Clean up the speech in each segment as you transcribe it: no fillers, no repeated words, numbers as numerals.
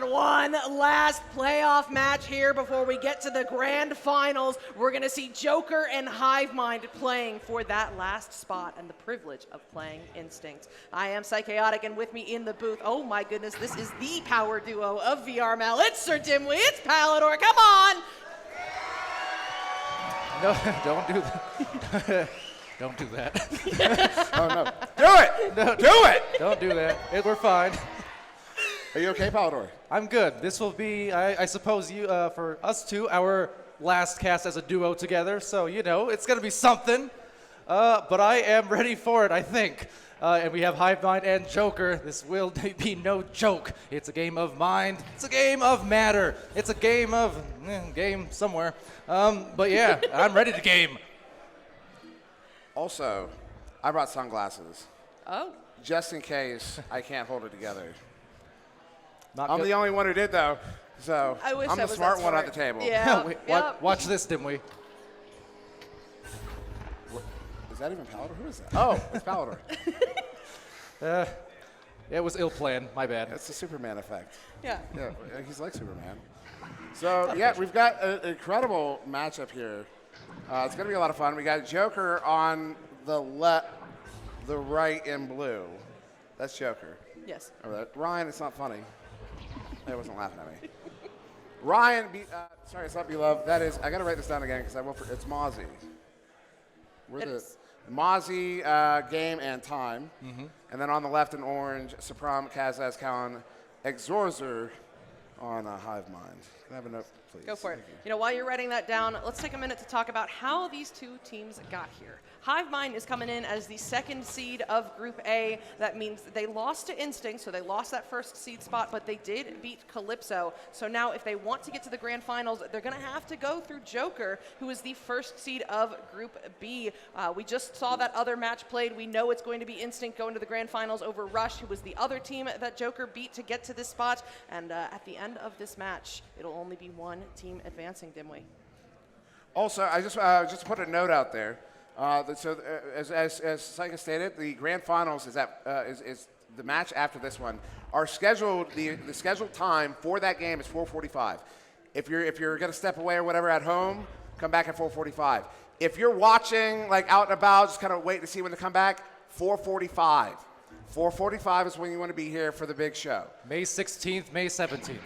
got one last playoff match here before we get to the grand finals. We're going to see Jokr and Hivemind playing for that last spot and the privilege of playing Instinct. I am Psychaotic, and with me in the booth, oh my goodness, this is the power duo of VRML. It's Sir Dimwee, it's Palador, come on! No, don't do that. Don't do that. Oh, no. Do it! No, Do it! Don't do that. We're fine. Are you okay, Palador? I'm good. This will be, I suppose, for us two, our last cast as a duo together. So, you know, it's going to be something. But I am ready for it, I think. And we have Hivemind and Jokr. This will be no joke. It's a game of mind. It's a game of matter. It's a game of game somewhere. But yeah, I'm ready to game. Also, I brought sunglasses. Oh. Just in case I can't hold it together. Not I'm good. the only one who did, though. So I wish I'm I the was smart that one smart. at the table. Yeah. Wait, Yep. watch this, Dimwee. Is that even Palador? Who is that? Oh, it's Palador. It was ill planned. My bad. That's the Superman effect. Yeah. Yeah, he's like Superman. So, yeah, we've got an incredible matchup here. It's going to be a lot of fun. We got Jokr on the right in blue. That's Jokr. Yes. Over there. Ryan, it's not funny. He wasn't laughing at me. Ryan, sorry, it's not Beloved. That is, I got to write this down again because I will. It's Mozzie. We're It the is. Mozzie game and time. And then on the left in orange, Supram, Kazaz, Cowan, Exorzer on Hivemind. Can I have a note, please? Go for it. Thank you. You know, while you're writing that down, let's take a minute to talk about how these two teams got here. Hivemind is coming in as the second seed of Group A. That means that they lost to Instinct, so they lost that first seed spot, but they did beat Calypso. So now if they want to get to the grand finals, they're going to have to go through Jokr, who is the first seed of Group B. We just saw that other match played. We know it's going to be Instinct going to the grand finals over Rush, who was the other team that Jokr beat to get to this spot. And at the end of this match, it'll only be one team advancing, Dimwee. Also, I just put a note out there. As Psycha stated, the grand finals is the match after this one. Our scheduled the scheduled time for that game is 4:45. If you're gonna step away or whatever at home, come back at 4:45. If you're watching like out and about, just kind of wait to see when to come back. 4:45. 4:45 is when you want to be here for the big show. May 16th, May 17th.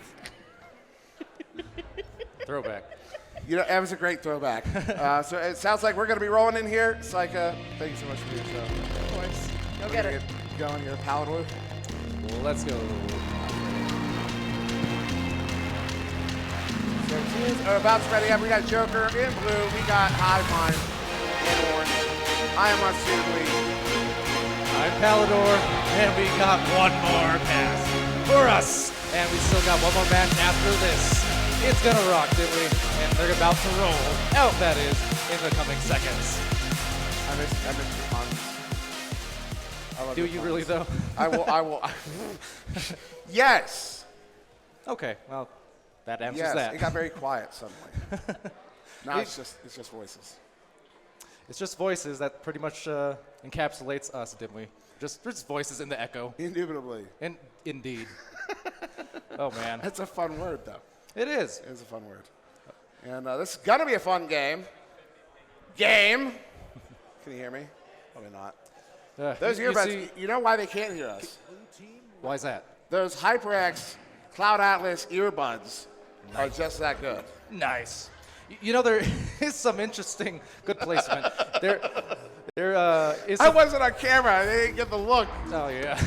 Throwback. You know, that was a great throwback. So it sounds like we're going to be rolling in here. Psycha, thank you so much for your show. Of course. Go get it. Going here, Palador. Well, let's go. So teams are about to ready up. We got Jokr in blue. We got Hivemind in orange. I am Unsuitably. I'm Palador, and we got one more pass for us. And we still got one more match after this. It's gonna rock, didn't we? And they're about to roll out, that is, in the coming seconds. I miss your puns. I love Do your you puns. really, though? I will. Yes. Okay, well, that answers Yes. that. It got very quiet suddenly. Now it's just voices. It's just voices that pretty much encapsulates us, didn't we? Just voices in the echo. Indubitably. Indeed. Oh, man. That's a fun word, though. It is. It is a fun word. And this is going to be a fun game. Game. Can you hear me? Probably not. Those earbuds, you know why they can't hear us? Why is that? Those HyperX Cloud Atlas earbuds are just that good. Nice. You know, there is some interesting, good placement. There is I some, wasn't on camera. They didn't get the look. oh, yeah.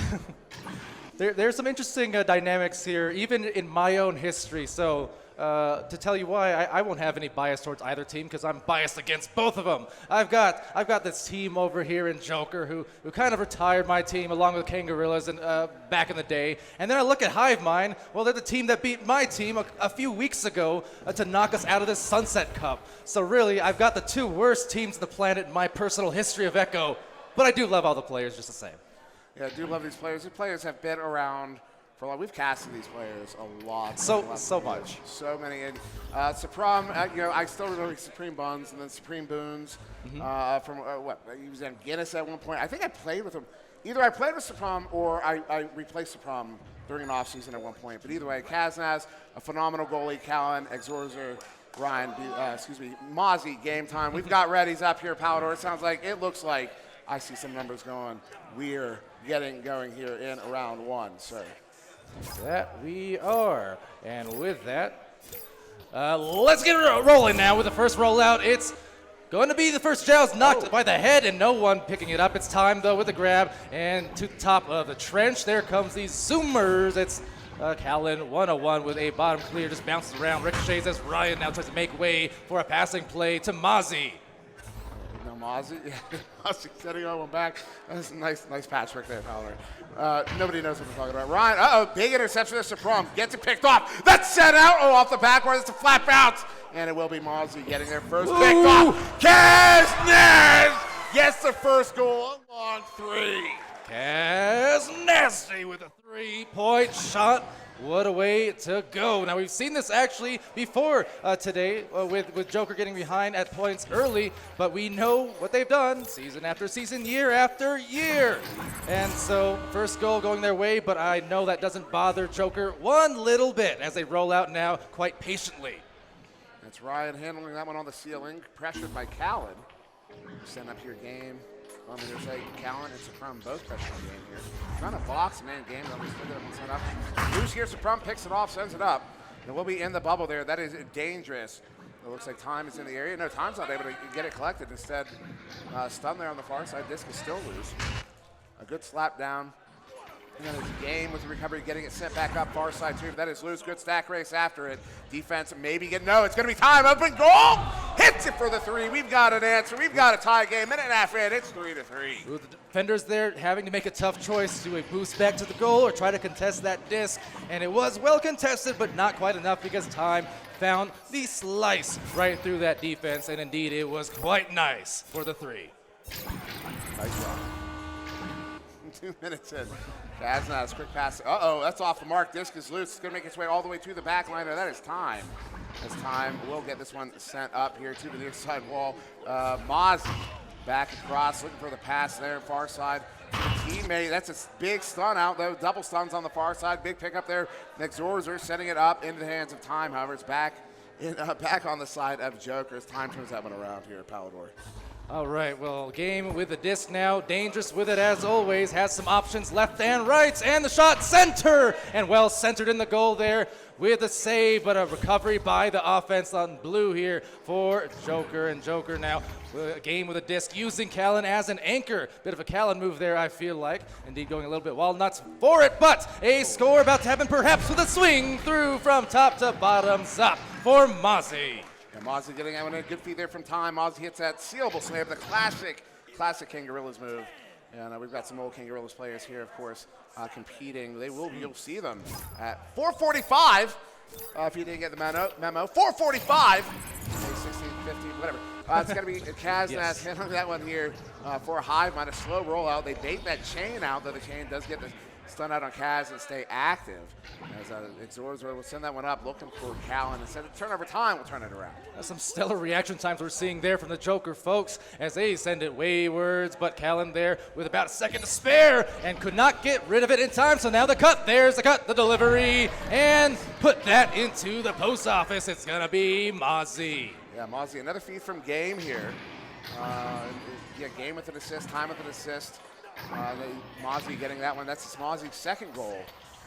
There's some interesting dynamics here, even in my own history. So to tell you why, I won't have any bias towards either team because I'm biased against both of them. I've got this team over here in Jokr who kind of retired my team along with Kangarillas and back in the day. And then I look at Hivemind. Well, they're the team that beat my team a few weeks ago to knock us out of this Sunset Cup. So really, I've got the two worst teams on the planet in my personal history of Echo. But I do love all the players just the same. Yeah, I do love these players. These players have been around for a long. We've casted these players a lot. So much. So many. And Supram, I still remember Supreme Buns and then Supreme Boons from he was in Guinness at one point. I think I played with him. Either I played with Supram or I replaced Supram during an offseason at one point. But either way, Kaznaz, a phenomenal goalie, Callan, Exorzer, Ryan, Mozzie, game time. We've got readies up here, Palador. It looks like I see some numbers going. We're getting going here in round one, sir. That we are. And with that, let's get rolling now with the first rollout. It's going to be the first Joust knocked by the head and no one picking it up. It's time though with the grab and to the top of the trench. There comes these Zoomers. It's Callan 101 with a bottom clear, just bounces around, ricochets as Ryan now tries to make way for a passing play to Mozzie. No, Mozzie, Mozzie setting on one back. That's a nice patchwork there, Fowler. Nobody knows what we're talking about. Ryan, big interception to Saprom. Gets it picked off. That's set out. Off the backward. It's a flat bounce. And it will be Mozzie getting there first. Picked off. Kaznaz gets the first goal on 3. Kaznaz with a 3-point shot. What a way to go. Now, we've seen this actually before today with Jokr getting behind at points early, but we know what they've done season after season, year after year. And so, first goal going their way, but I know that doesn't bother Jokr one little bit as they roll out now quite patiently. That's Ryan handling that one on the ceiling, pressured by Callan. Send up your game. On the other side, Callan and Saprum both pressuring the game here. Trying to box man game. Let me look at him set up. Loose here, Saprum picks it off, sends it up. And we'll be in the bubble there. That is dangerous. It looks like Time is in the area. No, Time's not able to get it collected. Instead, stun there on the far side. Disc is still loose. A good slap down. And then it's Game with the recovery, getting it sent back up far side too. That is loose. Good stack race after it. Defense maybe no, it's going to be Time. Open goal. Hits it for the 3. We've got an answer. We've got a tie game. Minute and a half in. It's 3-3. With the defenders there having to make a tough choice. Do a boost back to the goal or try to contest that disc? And it was well contested, but not quite enough because Time found the slice right through that defense. And indeed, it was quite nice for the 3. Nice job. 2 minutes in. Kaznaz, quick pass. That's off the mark. Disc is loose. It's going to make its way all the way to the back line. That is Time. As Time will get this one sent up here to the near side wall. Mozzie back across, looking for the pass there, far side. Teammate, that's a big stun out, though. Double stuns on the far side. Big pickup there. Exorzer setting it up into the hands of Time. However, it's back on the side of Jokr as Time turns that one around here at Palador. All right, well, Game with the disc now, dangerous with it as always, has some options left and right, and the shot center, and well centered in the goal there with a save, but a recovery by the offense on blue here for Jokr, and Jokr now Game with a disc using Callan as an anchor. Bit of a Callan move there, I feel like. Indeed, going a little bit wild nuts for it, but a score about to happen perhaps with a swing through from top to bottoms up for Mozzie. And Mozzie getting that one in. Good feed there from Time. Mozzie hits that sealable slam, the classic King Gorillas move. And we've got some old King Gorillas players here, of course, competing. You'll see them at 4:45. If you didn't get the memo, 4:45. 16, 15, whatever. It's going to be Kaznaz handling that one here for a Hivemind, a slow rollout. They bait that chain out, though the chain does get the stun out on Kaz and stay active. As Exorzer will send that one up, looking for Callan. Instead of turnover time, we'll turn it around. That's some stellar reaction times we're seeing there from the Jokr folks as they send it waywards, but Callan there with about a second to spare and could not get rid of it in time. So now the cut, there's the cut, the delivery, and put that into the post office. It's gonna be Mozzie. Yeah, Mozzie, another feed from Game here. Game with an assist, Time with an assist. Mozzie getting that one. That's Mozzie's second goal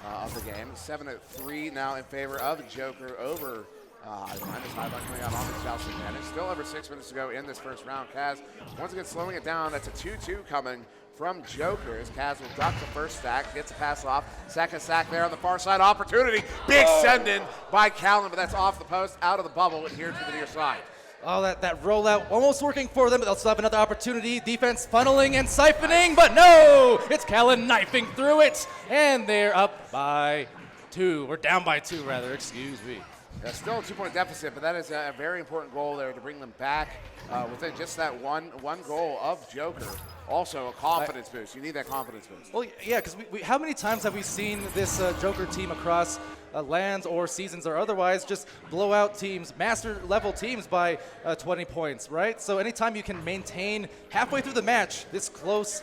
of the game. 7-3 now in favor of Jokr over Hivemind. Hivemind coming out on the Joust advantage. Still over 6 minutes to go in this first round. Kaz once again slowing it down. That's a 2-2 coming from Jokr as Kaz will duck the first stack, gets a pass off. Second stack there on the far side. Opportunity. Big send in by Callan, but that's off the post, out of the bubble, and here to the near side. Oh, that rollout almost working for them, but they'll still have another opportunity. Defense funneling and siphoning, but no! It's Callan knifing through it, and they're up by 2, or down by 2 rather, excuse me. Yeah, still a 2-point deficit, but that is a very important goal there to bring them back within just that one goal of Jokr. Also a confidence boost. You need that confidence boost. Well, yeah, because how many times have we seen this Jokr team across lands or seasons or otherwise just blow out teams, master level teams by 20 points, right? So anytime you can maintain halfway through the match, this close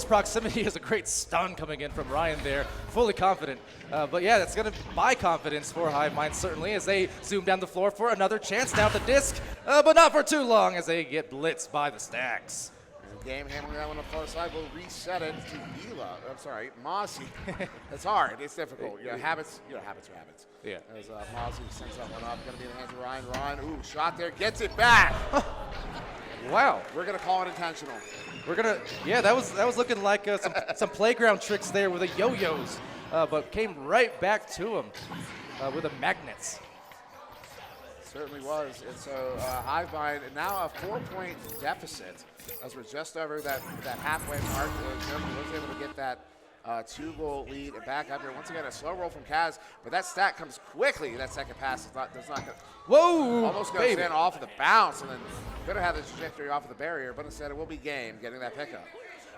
proximity is a great stun coming in from Ryan there, fully confident. But yeah, that's going to buy confidence for Hivemind certainly as they zoom down the floor for another chance now at the disc, but not for too long as they get blitzed by the stacks. Game handling that one on the far side. We'll reset it to Vila. I'm sorry, Mozzie. It's hard. It's difficult. Habits are habits. Yeah. As Mozzie sends that one up. Going to be in the hands of Ryan. Ryan, ooh, shot there. Gets it back. Wow. We're going to call it intentional. We're going to, yeah, that was looking like some playground tricks there with the yo-yos, but came right back to him with the magnets. Certainly was. And so Hivemind now a 4-point deficit as we're just over that halfway mark. Jokr was able to get that 2-goal lead and back up here. Once again, a slow roll from Kaz, but that stack comes quickly. That second pass does not go. Whoa! Almost goes in off of the bounce and then could have had the trajectory off of the barrier, but instead it will be game getting that pickup.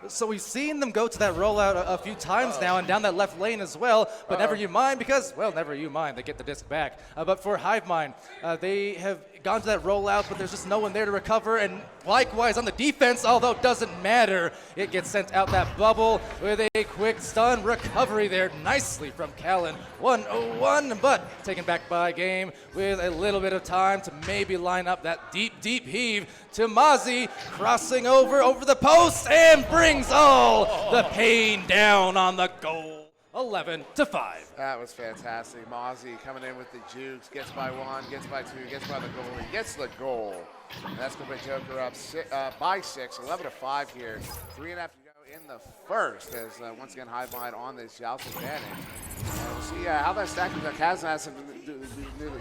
So we've seen them go to that rollout a few times now and down that left lane as well, but never you mind because, well, never you mind. They get the disc back. But for Hivemind, they have gone to that rollout, but there's just no one there to recover. And likewise on the defense, although it doesn't matter, it gets sent out that bubble with a quick stun recovery there nicely from Callan. 1-0-1, but taken back by game with a little bit of time to maybe line up that deep heave to Mozzie, crossing over the post and brings all the pain down on the goal. 11-5. That was fantastic. Mozzie coming in with the jukes, gets by 1, gets by 2, gets by the goal. He gets the goal. And that's going to put Jokr up by 6, 11-5 here. 3.5 to go in the first as once again Hivemind on this Joust advantage. We'll see how that stack comes out. Kaz has some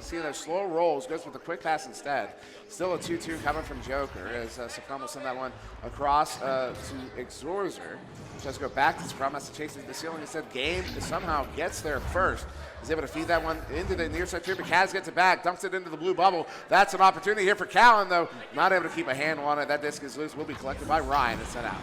see those slow rolls, goes with a quick pass instead. Still a 2-2 coming from Jokr as Sapram will send that one across to Exorzer. Just go back to Sapram, has to chase the ceiling. Instead, Game somehow gets there first. He's able to feed that one into the near side tier, but Kaz gets it back, dumps it into the blue bubble. That's an opportunity here for Callan, though. Not able to keep a handle on it. That disc is loose, will be collected by Ryan and sent out.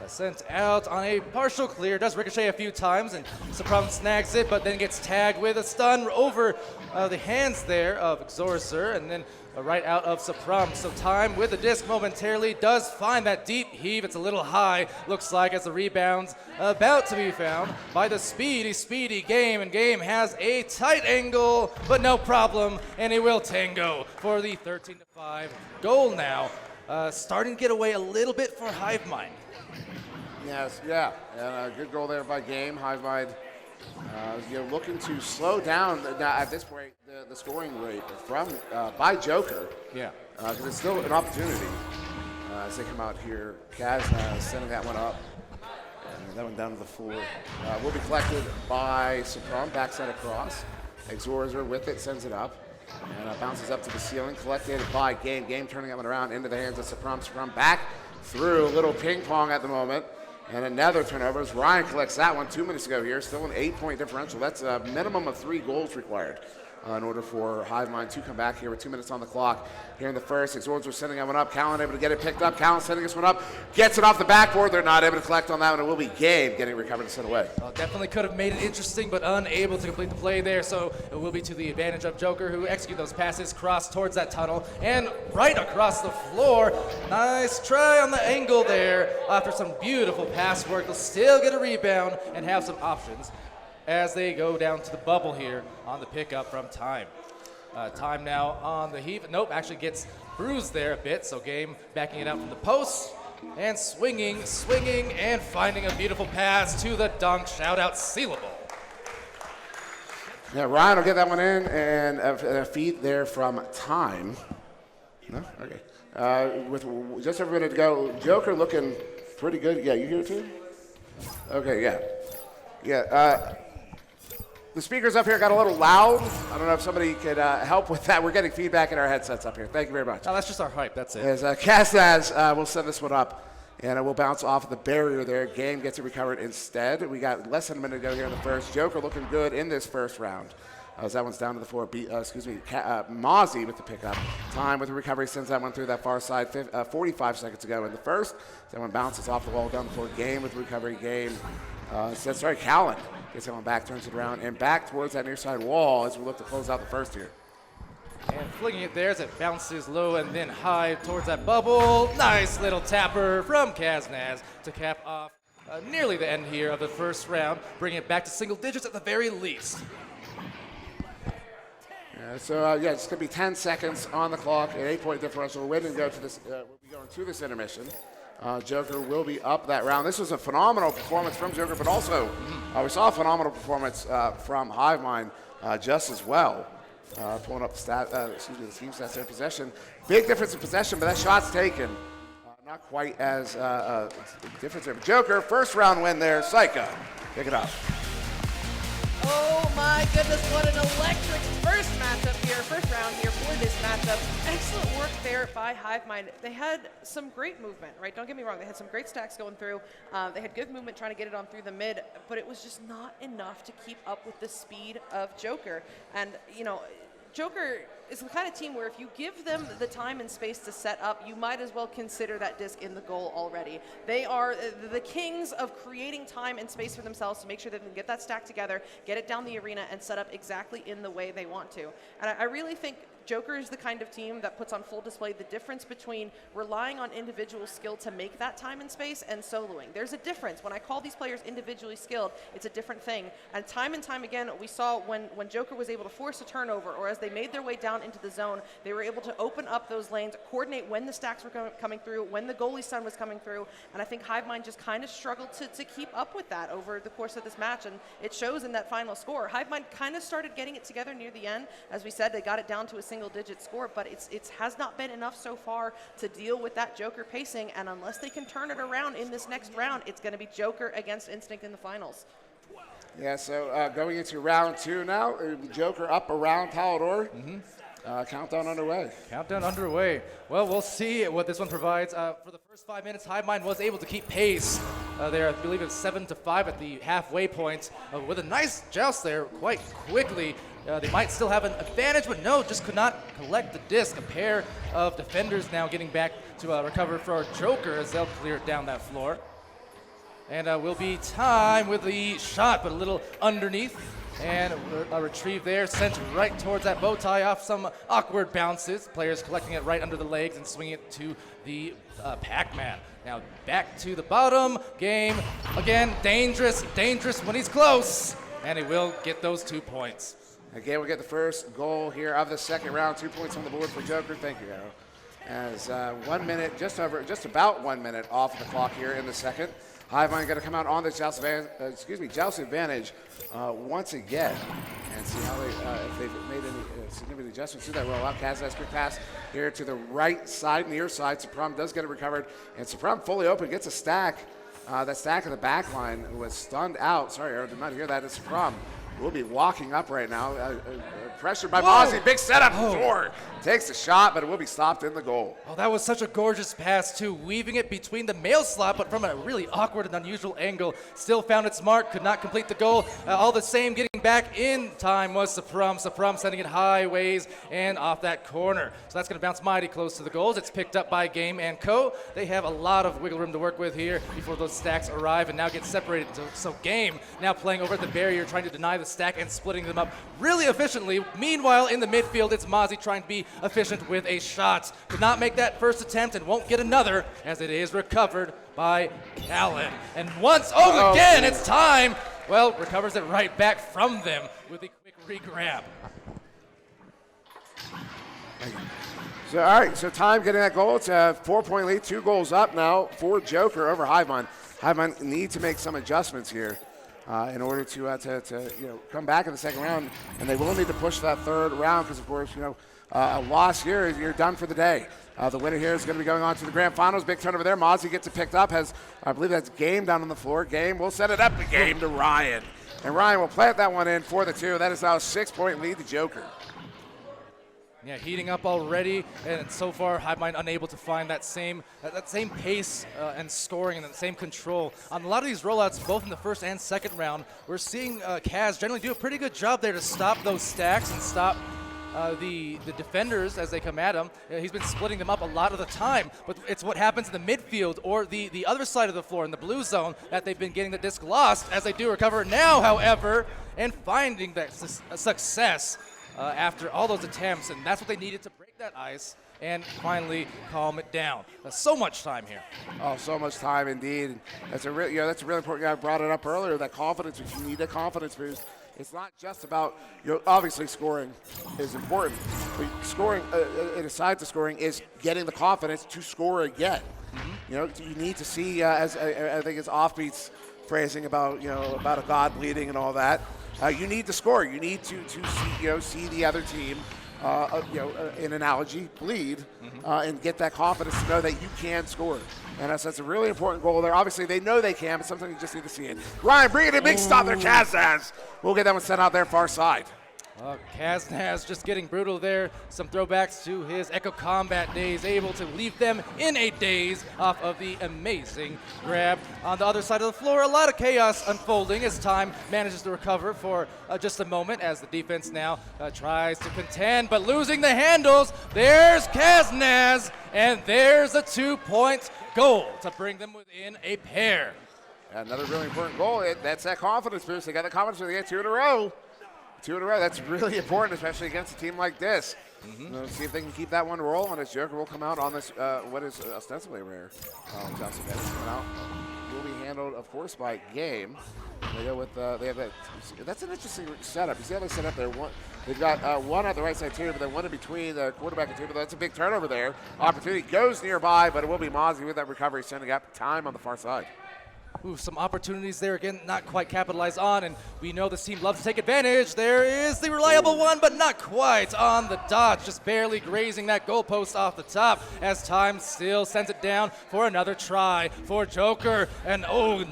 Sent out on a partial clear, does ricochet a few times, and Sapram snags it, but then gets tagged with a stun over the hands there of Exorcer, and then right out of Sapram. So Time with the disc momentarily does find that deep heave. It's a little high, looks like, as the rebound's about to be found by the speedy Game, and Game has a tight angle, but no problem, and he will tango for the 13-5 goal now. Starting to get away a little bit for Hivemind. Yes, yeah, and a good goal there by Game. Hivemind, looking to slow down at this point the scoring rate from by Jokr. Yeah, because it's still an opportunity as they come out here. Kaz sending that one up, and that one down to the floor. Will be collected by Sapram, backside across. Exorzer with it, sends it up, and bounces up to the ceiling. Collected by Game. Game turning that one around into the hands of Sapram. Sapram back through, a little ping pong at the moment. And another turnover as Ryan collects that one 2 minutes ago here. Still an 8-point differential. That's a minimum of 3 goals required in order for Hivemind to come back here with 2 minutes on the clock here in the first. Exorzer sending that one up. Callan able to get it picked up. Callan sending this one up. Gets it off the backboard. They're not able to collect on that one. It will be Game getting recovered and sent away. Well, definitely could have made it interesting, but unable to complete the play there. So it will be to the advantage of Jokr, who execute those passes, cross towards that tunnel, and right across the floor. Nice try on the angle there. After some beautiful pass work, they'll still get a rebound and have some options as they go down to the bubble here on the pickup from Time. Time now on the heave. Nope, actually gets bruised there a bit, so Game backing it out from the post and swinging, and finding a beautiful pass to the dunk. Shout out Sealable. Yeah, Ryan will get that one in, and a feed there from Time. No? Okay. With just a minute to go, Jokr looking pretty good. Yeah, you hear it too? Okay, yeah. Yeah, the speakers up here got a little loud. I don't know if somebody could help with that. We're getting feedback in our headsets up here. Thank you very much. No, that's just our hype. That's it. As Kaz will send this one up, and it will bounce off of the barrier there. Game gets it recovered instead. We got less than a minute to go here in the first. Jokr looking good in this first round. As that one's down to the floor. Mozzie with the pickup. Time with the recovery sends that one through that far side. 45 seconds to go in the first. That one bounces off the wall down the floor. Game with the recovery. Callan Gets going back, turns it around, and back towards that near side wall as we look to close out the first here. And flinging it there as it bounces low and then high towards that bubble. Nice little tapper from Kaznaz to cap off nearly the end here of the first round, bringing it back to single digits at the very least. So it's going to be 10 seconds on the clock, an 8-point differential. We're waiting to go to this. We'll be going to this intermission. Jokr will be up that round. This was a phenomenal performance from Jokr, but also we saw a phenomenal performance from Hivemind just as well. Pulling up the team stats in possession. Big difference in possession, but that shot's taken. Not quite as difference there. Jokr, first round win there. Psycho, pick it up. Oh my goodness, what an electric first round here for this matchup. Excellent work there by Hivemind. They had some great movement, right? Don't get me wrong, they had some great stacks going through. They had good movement trying to get it on through the mid, but it was just not enough to keep up with the speed of Jokr. And, you know, Jokr is the kind of team where if you give them the time and space to set up, you might as well consider that disc in the goal already. They are the kings of creating time and space for themselves to make sure they can get that stack together, get it down the arena, and set up exactly in the way they want to. And I really think Jokr is the kind of team that puts on full display the difference between relying on individual skill to make that time and space and soloing. There's a difference. When I call these players individually skilled, it's a different thing. And time again, we saw when Jokr was able to force a turnover, or as they made their way down into the zone, they were able to open up those lanes, coordinate when the stacks were coming through, when the goalie stun was coming through, and I think Hivemind just kind of struggled to keep up with that over the course of this match, and it shows in that final score. Hivemind kind of started getting it together near the end. As we said, they got it down to a single-digit score, but it has not been enough so far to deal with that Jokr pacing, and unless they can turn it around in this next round, it's going to be Jokr against Instinct in the finals. Yeah, so going into round 2 now, Jokr up around Palador. Countdown underway. Countdown underway. Well, we'll see what this one provides. For the first 5 minutes, Hivemind was able to keep pace. There, I believe it's 7-5 at the halfway point. With a nice joust there quite quickly. They might still have an advantage, but no, just could not collect the disc. A pair of defenders now getting back to recover for Jokr as they'll clear it down that floor. And will be time with the shot, but a little underneath. And a retrieve there, sent right towards that bow tie off some awkward bounces. Players collecting it right under the legs and swinging it to the Pac-Man. Now back to the bottom. Game, again, dangerous when he's close. And he will get those 2 points. Again, we get the first goal here of the second round. 2 points on the board for Jokr. Thank you, Arrow. As 1 minute, just about 1 minute off the clock here in the second. Hivemind going to come out on this joust advantage once again, and see how if they've made any significant adjustments to that rollout. Kaznaz quick pass here to the right side, near side. Supram does get it recovered, and Supram fully open gets a stack. That stack of the back line was stunned out. Sorry, Aaron, did not hear that. It's Supram. Will be walking up right now. Pressured by Mozzie. Big setup. Jokr takes the shot, but it will be stopped in the goal. Oh, that was such a gorgeous pass, too. Weaving it between the mail slot, but from a really awkward and unusual angle. Still found its mark. Could not complete the goal. All the same, getting back in time was Supram. Supram sending it high ways and off that corner. So that's going to bounce mighty close to the goals. It's picked up by Game and Co. They have a lot of wiggle room to work with here before those stacks arrive and now get separated. So Game now playing over at the barrier, trying to deny the stack and splitting them up really efficiently. Meanwhile, in the midfield, it's Mozzie trying to be efficient with a shot. Could not make that first attempt and won't get another as it is recovered by Callan. And once, again, it's time. Well, recovers it right back from them with a quick re-grab. So, all right, so time getting that goal. It's a 4-point lead, 2 goals up now for Jokr over Hivemind. Hivemind need to make some adjustments here in order to come back in the second round, and they will need to push that third round because, of course, a loss here, you're done for the day. The winner here is going to be going on to the grand finals. Big turnover there. Mozzie gets it picked up. I believe that's Game down on the floor. Game will set it up. Game to Ryan, and Ryan will plant that one in for the 2. That is now a 6-point lead to Jokr. Yeah, heating up already, and so far Hivemind unable to find that same pace and scoring and that same control. On a lot of these rollouts, both in the first and second round, we're seeing Kaz generally do a pretty good job there to stop those stacks and stop the defenders as they come at him. He's been splitting them up a lot of the time, but it's what happens in the midfield or the other side of the floor in the blue zone that they've been getting the disc lost as they do recover now, however, and finding that success after all those attempts, and that's what they needed to break that ice and finally calm it down. So much time here. Oh, so much time indeed. That's a really important. I brought it up earlier. That confidence. You need a confidence boost. It's not just about, obviously scoring is important, but scoring, aside to scoring, is getting the confidence to score again. Mm-hmm. You need to see, as I think it's Offbeat's phrasing about, about a god bleeding and all that. You need to score. You need to see the other team, in analogy, bleed, and get that confidence to know that you can score. And that's a really important goal there. Obviously, they know they can, but sometimes you just need to see it. Ryan, bring it in, big stop there, Kaznaz. We'll get that one sent out there far side. Kaznaz just getting brutal there. Some throwbacks to his Echo Combat days, able to leave them in a daze off of the amazing grab. On the other side of the floor, a lot of chaos unfolding as time manages to recover for just a moment as the defense now tries to contend, but losing the handles. There's Kaznaz, and there's a 2-point goal to bring them within a pair. Another really important goal. That's that confidence boost. They got the confidence to get 2 in a row. 2 in a row, that's really important, especially against a team like this. See if they can keep that one rolling as Jokr will come out on this, what is ostensibly rare. Johnson will be handled, of course, by Game. They go with, they have that, that's an interesting setup. You see how they set up there? They've got one on the right side too, but then one in between the quarterback and two, but that's a big turnover there. Opportunity goes nearby, but it will be Mozzie with that recovery, sending up time on the far side. Ooh, some opportunities there again, not quite capitalized on, and we know this team loves to take advantage. There is the reliable one, but not quite on the dot, just barely grazing that goalpost off the top as time still sends it down for another try for Jokr. And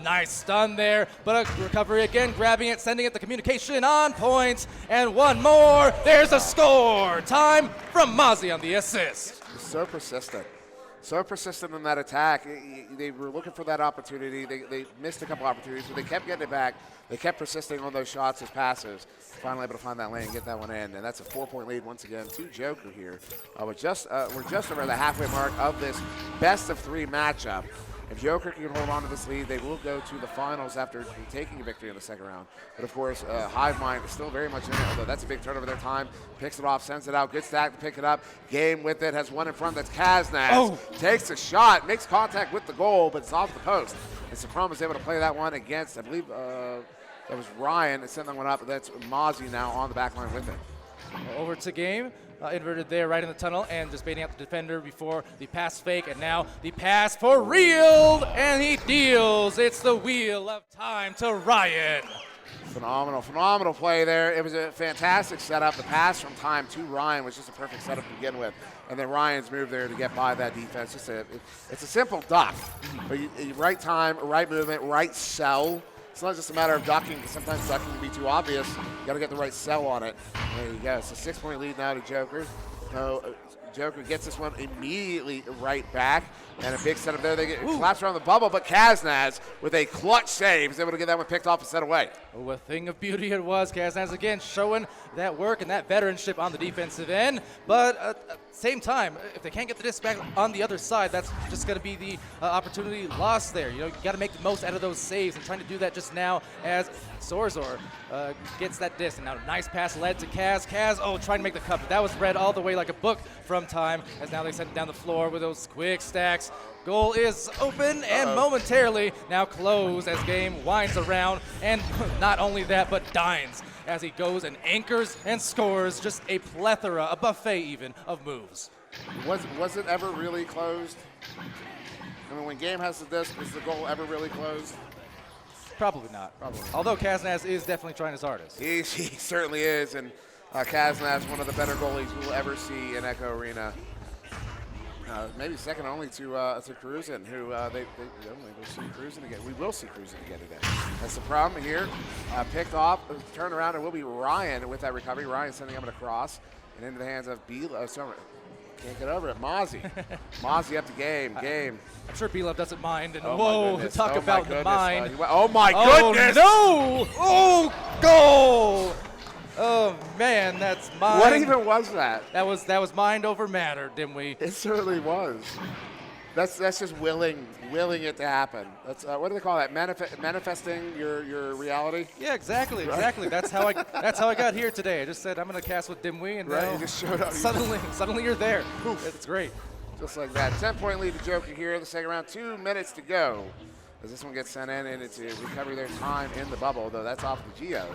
nice stun there, but a recovery again, grabbing it, sending it the communication on point, and one more. There's a score. Time from Mozzie on the assist. So persistent. So persistent in that attack. They were looking for that opportunity. They missed a couple opportunities, but they kept getting it back. They kept persisting on those shots as passes. Finally able to find that lane and get that one in. And that's a 4-point lead once again to Jokr here. We're just over the halfway mark of this best-of-3 matchup. If Jokr can hold on to this lead, they will go to the finals after taking a victory in the second round. But of course, Hivemind is still very much in it, although that's a big turnover their time. Picks it off, sends it out, good stack to pick it up. Game with it, has one in front, that's Kaznaz. Takes a shot, makes contact with the goal, but it's off the post. And Saprom is able to play that one against, I believe that was Ryan that sent that one up, but that's Mozzie now on the back line with it. Over to Game. Inverted there right in the tunnel and just baiting out the defender before the pass fake, and now the pass for real, and he deals. It's the wheel of time to Ryan. Phenomenal play there. It was a fantastic setup. The pass from time to Ryan was just a perfect setup to begin with, and then Ryan's move there to get by that defense. It's a simple duck, but right time, right movement, right sell. It's not just a matter of ducking. Sometimes ducking can be too obvious. You got to get the right sell on it. There you go. It's a 6-point lead now to Jokr. Jokr gets this one immediately right back, and a big setup there. They get collapsed around the bubble, but Kaznaz with a clutch save is able to get that one picked off and set away. A thing of beauty it was. Kaznaz again showing that work and that veteranship on the defensive end, but at the same time, if they can't get the disc back on the other side, that's just going to be the opportunity lost there. You got to make the most out of those saves, and trying to do that just now as Zorzor gets that disc. And now a nice pass led to Kaz. Trying to make the cut, but that was read all the way like a book from time, as now they send it down the floor with those quick stacks. Goal is open and momentarily now closed as Game winds around, and not only that, but dines as he goes and anchors and scores just a plethora, a buffet even, of moves. Was it ever really closed? I mean, when Game has the disc, is the goal ever really closed? Probably not. Although Kaznaz is definitely trying his hardest. He certainly is, and Kaznaz, one of the better goalies we'll ever see in Echo Arena. Maybe second only to Cruisin, who they will see Cruisin again. We will see Cruisin again today. That's the problem here. Picked off, turned around, and will be Ryan with that recovery. Ryan sending him across and into the hands of can't get over it. Mozzie. Mozzie up to Game. I'm sure B-Love doesn't mind. And talk about the mind. Oh my goodness! No! Goal! Oh man, that's mine. What even was that? That was mind over matter, didn't we? It certainly was. That's just willing it to happen. That's what do they call that? Manifesting your reality. Yeah, exactly. That's how I got here today. I just said I'm gonna cast with Dimwee, and Right, now you just showed up. Suddenly you're there. It's great. Just like that. 10-point lead to Jokr here in the second round. 2 minutes to go. As this one gets sent in, and it's a recovery their time in the bubble, though that's off the Geo.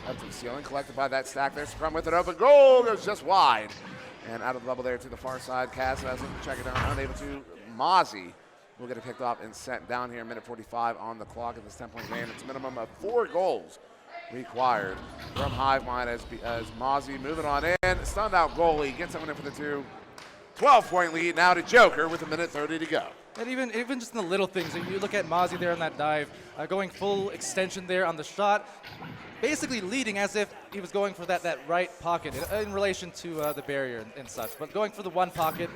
Up to the ceiling, collected by that stack there. Scrum with it open. Goal goes just wide. And out of the bubble there to the far side. Kaz has to check it down, unable to. Mozzie will get it picked off and sent down here. Minute 45 on the clock in this 10-point game. It's a minimum of 4 goals required from Hivemind as Mozzie moving on in. Stunned out goalie, gets someone in for the 2. 12-point lead now to Jokr with a minute 30 to go. And even just in the little things, you look at Mozzie there on that dive, going full extension there on the shot, basically leading as if he was going for that right pocket in relation to the barrier and such, but going for the one pocket.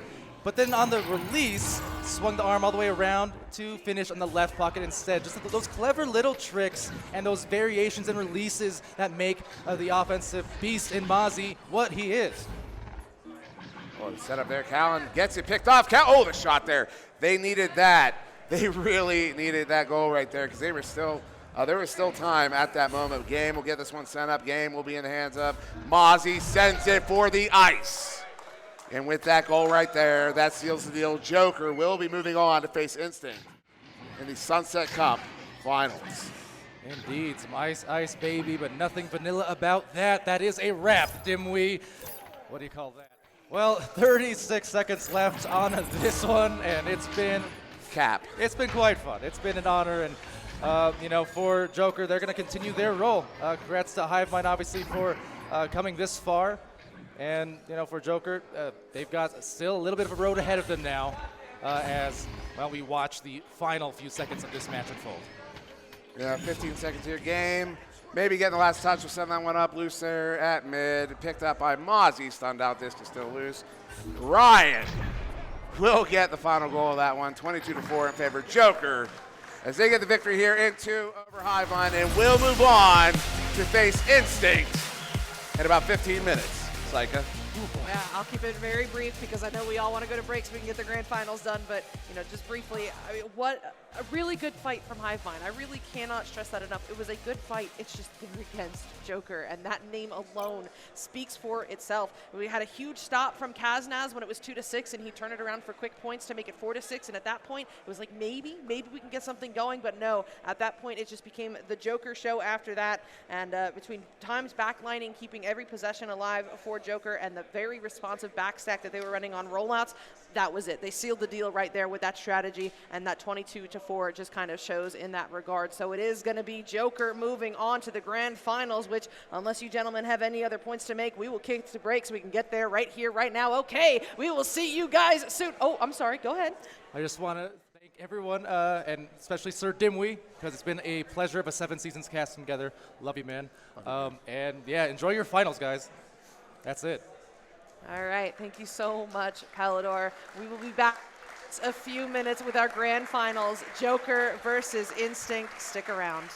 But then on the release, swung the arm all the way around to finish on the left pocket instead. Just those clever little tricks and those variations and releases that make the offensive beast in Mozzie what he is. Oh, the setup there. Callan gets it picked off. Oh, the shot there. They needed that. They really needed that goal right there because they were still, there was still time at that moment. Game will get this one sent up. Game will be in the hands of Mozzie. Sends it for the ice. And with that goal right there, that seals the deal. Jokr will be moving on to face Instinct in the Sunset Cup Finals. Indeed, some ice, baby, but nothing vanilla about that. That is a wrap, Dimwee. What do you call that? Well, 36 seconds left on this one, and it's been quite fun. It's been an honor, and for Jokr, they're going to continue their role. Congrats to Hivemind, obviously, for coming this far, and for Jokr, they've got still a little bit of a road ahead of them now, as we watch the final few seconds of this match unfold. Yeah, 15 seconds here, game. Maybe getting the last touch will send that one up loose there at mid. Picked up by Mozzie. Stunned out. Disc is still loose. Ryan will get the final goal of that one. 22-4 in favor of Jokr as they get the victory here in 2 over Hivemind and will move on to face Instinct in about 15 minutes. Saika. Yeah, I'll keep it very brief because I know we all want to go to break so we can get the grand finals done. But just briefly, I mean, what a really good fight from Hivemind. I really cannot stress that enough. It was a good fight. It's just they're against Jokr, and that name alone speaks for itself. We had a huge stop from Kaznaz when it was 2-6, and he turned it around for quick points to make it 4-6. And at that point, it was like maybe we can get something going. But no, at that point, it just became the Jokr show after that. And between times backlining, keeping every possession alive for Jokr, and the very responsive backstack that they were running on rollouts, that was it. They sealed the deal right there with that strategy, and that 22-4 just kind of shows in that regard. So it is going to be Jokr moving on to the grand finals, which, unless you gentlemen have any other points to make, we will kick to break so we can get there right here, right now. Okay, we will see you guys soon. Oh, I'm sorry. Go ahead. I just want to thank everyone, and especially Sir Dimwee, because it's been a pleasure of a 7 seasons casting together. Love you, man. And yeah, enjoy your finals, guys. That's it. All right, thank you so much, Palador. We will be back in a few minutes with our grand finals, Jokr versus Instinct. Stick around.